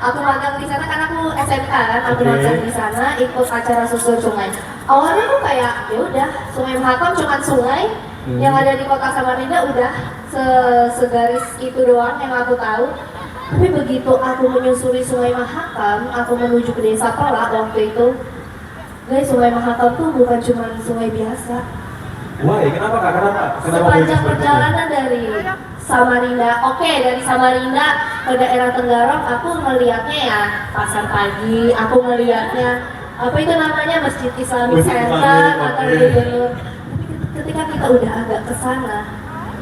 Aku magang di sana karena aku SMK kan, aku magang di sana ikut acara susur sungai. Awalnya aku kayak ya udah Sungai Mahakam cuma sungai yang ada di kota Samarinda udah segaris itu doang yang aku tahu. Tapi begitu aku menyusuri Sungai Mahakam, aku menuju ke Desa Pelak waktu itu. Guys, Sungai Mahakam tuh bukan cuma sungai biasa. Wah, kenapa kak? Kenapa Sepanjang perjalanan dari Samarinda, dari Samarinda ke daerah Tenggarong, aku ngelihatnya ya pasar pagi, aku ngelihatnya apa itu namanya Masjid Islamic Center atau Gubernur. Tapi ketika kita udah agak ke sana,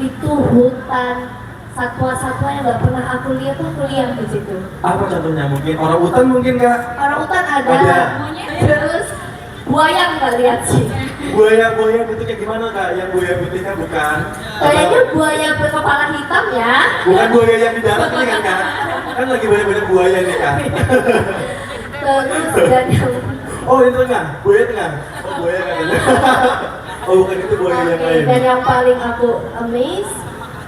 itu hutan, satwa-satwa yang nggak pernah aku lihat tuh aku lihat di situ. Apa contohnya? Mungkin orang hutan mungkin kak? Orang hutan ada. Terus buaya nggak lihat sih. Buaya itu kayak gimana kak? Yang buaya putihnya bukan? Kayaknya buaya berkepala hitam ya. Bukan buaya yang di darat ini kan kak? Kan lagi banyak buaya nih kak. Terus dan yang Oh ini tengah, buaya tengah. Oh buaya kan ini. Oh bukan itu buaya yang lain. Dan yang paling aku amazed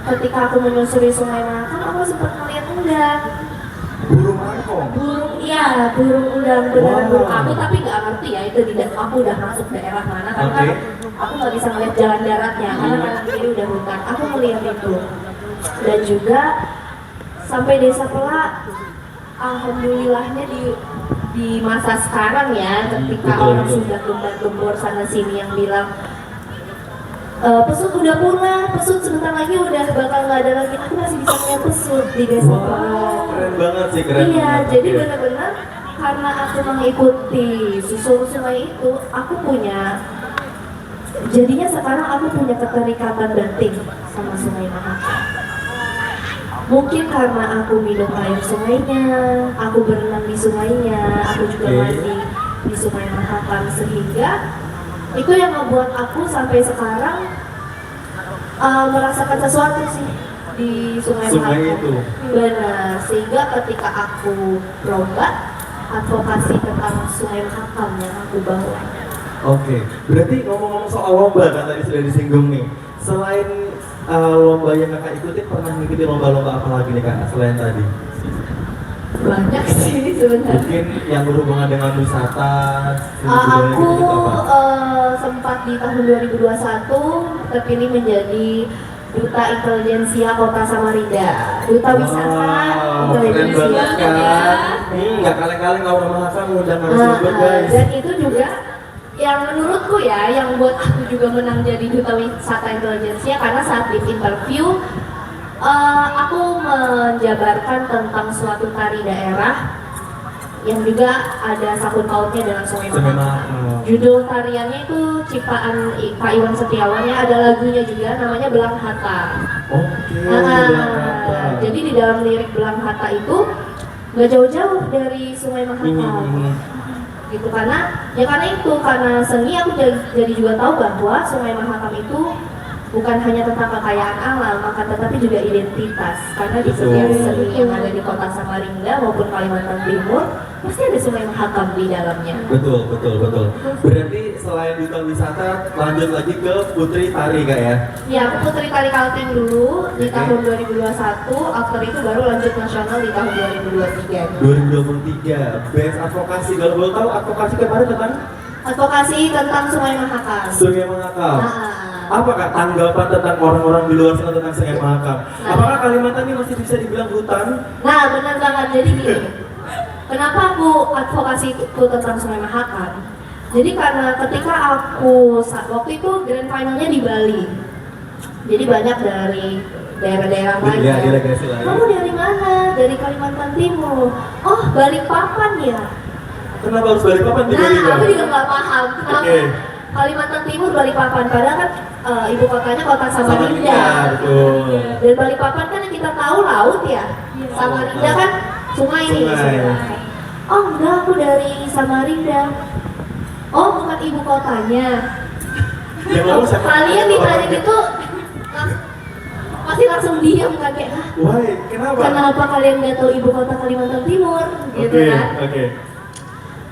ketika aku menyusuri Sungai Mahakam, aku sempat melihat udang. Burung angkong. Burung udang beneran burung aku tapi nggak ngerti ya itu tidak aku udah masuk daerah mana karena aku nggak bisa ngeliat jalan daratnya karena kanan kiri udah hutan. Aku melihat itu dan juga sampai Desa Pelak, alhamdulillahnya di masa sekarang ya ketika orang sudah gembar-gembor sana sini yang bilang pesut udah punah, pesut sebentar lagi udah bakal nggak ada lagi. Aku masih bisa ngeliat pesut di Desa Pelak. Keren banget sih, keren. Iya, jadi benar-benar karena aku mengikuti susur sungai itu, aku punya. Jadinya sekarang aku punya keterikatan batin sama Sungai Mahakam. Mungkin karena aku minum air sungainya, aku berenang di sungainya, aku juga mandi di Sungai Mahakam sehingga itu yang membuat aku sampai sekarang merasakan sesuatu sih di Sungai Mahakam. Itu. Benar, sehingga ketika aku lomba advokasi tentang Sungai Mahakam yang aku bawa. Oke, berarti ngomong-ngomong soal lomba kan tadi sudah disinggung nih. Selain lomba yang kakak ikuti, pernah mengikuti lomba-lomba apa lagi nih kak selain tadi? Banyak sih sebenarnya. Mungkin yang berhubungan dengan wisata. Aku sempat di tahun 2021 terpilih menjadi Duta Intelijensia Kota Samarinda. Duta Wisata Intelijensia. Keren banget kan? Nggak kaleng-kaleng orang Mahakam ngundang narasumber guys. Dan itu juga yang menurutku ya, yang buat aku juga menang jadi Duta Wisata Intelijensia karena saat di interview aku menjabarkan tentang suatu tari daerah yang juga ada sangkut pautnya dengan Sungai Mahakam. Judul tariannya itu ciptaan Pak Iwan Setiawan ya, ada lagunya juga namanya Belang Hata. Jadi di dalam lirik Belang Hata itu nggak jauh-jauh dari Sungai Mahakam. Gitu karena seni aku jadi juga tahu bahwa Sungai Mahakam itu bukan hanya tentang kekayaan alam, tetapi juga identitas. Karena di setiap seni yang ada di kota Samarinda maupun Kalimantan Timur pasti ada Sungai Mahakam di dalamnya. Betul. Berarti selain duta wisata, lanjut lagi ke Putri Tari kak ya? Ya, aku Putri Tari Kaltim dulu di tahun 2021. After itu baru lanjut nasional di tahun 2023. 2023, best advokasi. Kalau boleh tahu advokasi kemarin tentang? Advokasi tentang Sungai Mahakam. Sungai Mahakam. Apakah tanggapan tentang orang-orang di luar sana tentang Sungai Mahakam? Apakah Kalimantan ini masih bisa dibilang hutan? Nah, benar banget. Jadi gini, kenapa aku advokasi itu tentang Sungai Mahakam? Jadi karena ketika aku waktu itu grand finalnya di Bali, jadi banyak dari daerah-daerah lain. Kamu dari mana? Dari Kalimantan Timur. Oh, Balikpapan ya. Kenapa harus Balikpapan? Nah, aku juga nggak paham kenapa. Kalimantan Timur Balikpapan, padahal kan ibu kotanya kota Samarinda. Dan Balikpapan kan yang kita tahu laut ya. Samarinda kan sungai nih. Oh enggak, aku dari Samarinda. Oh bukan ibu kotanya. Kalian ditanya gitu pasti langsung diam kan kayak, kenapa kalian nggak tahu ibu kota Kalimantan Timur? Gitu kan?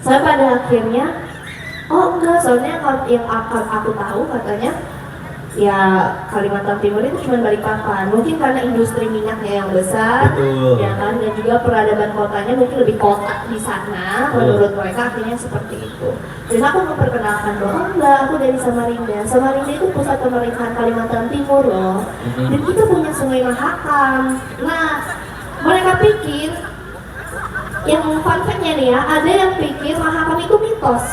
Saya pada akhirnya, oh enggak, soalnya yang akan aku tahu katanya ya Kalimantan Timur itu cuma Balikpapan. Mungkin karena industri minyaknya yang besar, Betul. ya kan, dan juga peradaban kotanya mungkin lebih kota di sana. Menurut mereka akhirnya seperti itu. Dan aku memperkenalkan bahwa enggak, aku dari Samarinda. Samarinda itu pusat pemerintahan Kalimantan Timur loh. Dan kita punya Sungai Mahakam. Nah, mereka pikir, yang fun fact-nya nih ya, ada yang pikir Mahakam itu mitos.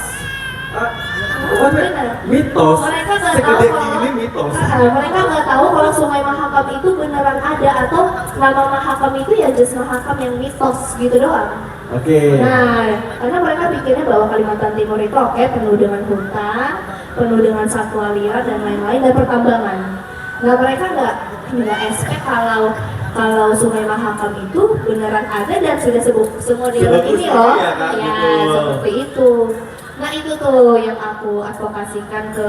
Benar. Mitos. Mereka nggak tahu Segede kalau ini mitos. mereka nggak tahu kalau Sungai Mahakam itu beneran ada atau nama Mahakam itu ya just Mahakam yang mitos gitu doang. Oke. Nah, karena mereka pikirnya bahwa Kalimantan Timur itu oke, penuh dengan hutan, penuh dengan satwa liar dan lain-lain dan pertambangan. Nah, mereka nggak expect kalau Sungai Mahakam itu beneran ada dan sudah semua di ini loh. Ya, kan? Ya, Betul. seperti itu. Nah, itu tuh yang aku advokasikan ke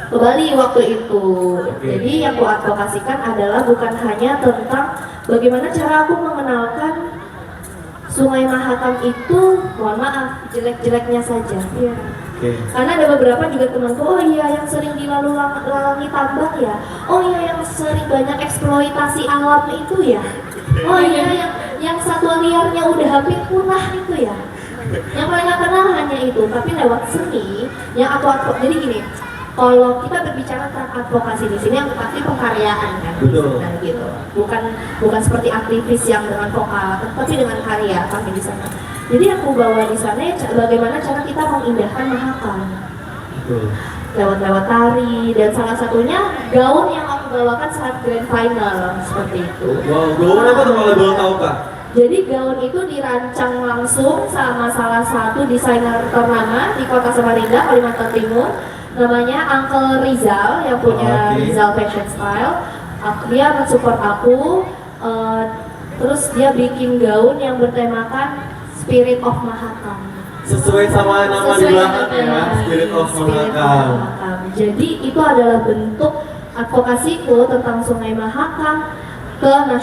Bali waktu itu. Jadi yang aku advokasikan adalah bukan hanya tentang bagaimana cara aku mengenalkan Sungai Mahakam itu, mohon maaf, jelek-jeleknya saja. Iya. Oke. Karena ada beberapa juga temanku, oh iya yang sering dilalangi tambang ya, oh iya yang sering banyak eksploitasi alam itu ya, oh iya yang satwa liarnya udah hampir punah itu ya. Yang mereka kenal hanya itu, tapi lewat seni yang jadi gini, kalau kita berbicara tentang advokasi di sini yang pasti pengkaryaan kan, Betul. nah, gitu. Bukan seperti aktivis yang dengan vokal, tapi dengan karya kami di sana. Jadi aku bawa di sana ya, bagaimana cara kita mengindahkan Mahakam Betul. lewat tari, dan salah satunya gaun yang aku bawakan saat grand final seperti itu. Wow, gaun apa tuh kalau boleh tahu Kak? Jadi gaun itu dirancang langsung sama salah satu desainer ternama di kota Samarinda, Kalimantan Timur. Namanya Uncle Rizal yang punya Oke. Rizal Fashion Style. Dia mensupport aku, terus dia bikin gaun yang bertemakan Spirit of Mahakam. Sesuai sama nama di belakang ya, Spirit of Mahakam. Jadi itu adalah bentuk advokasiku tentang Sungai Mahakam ke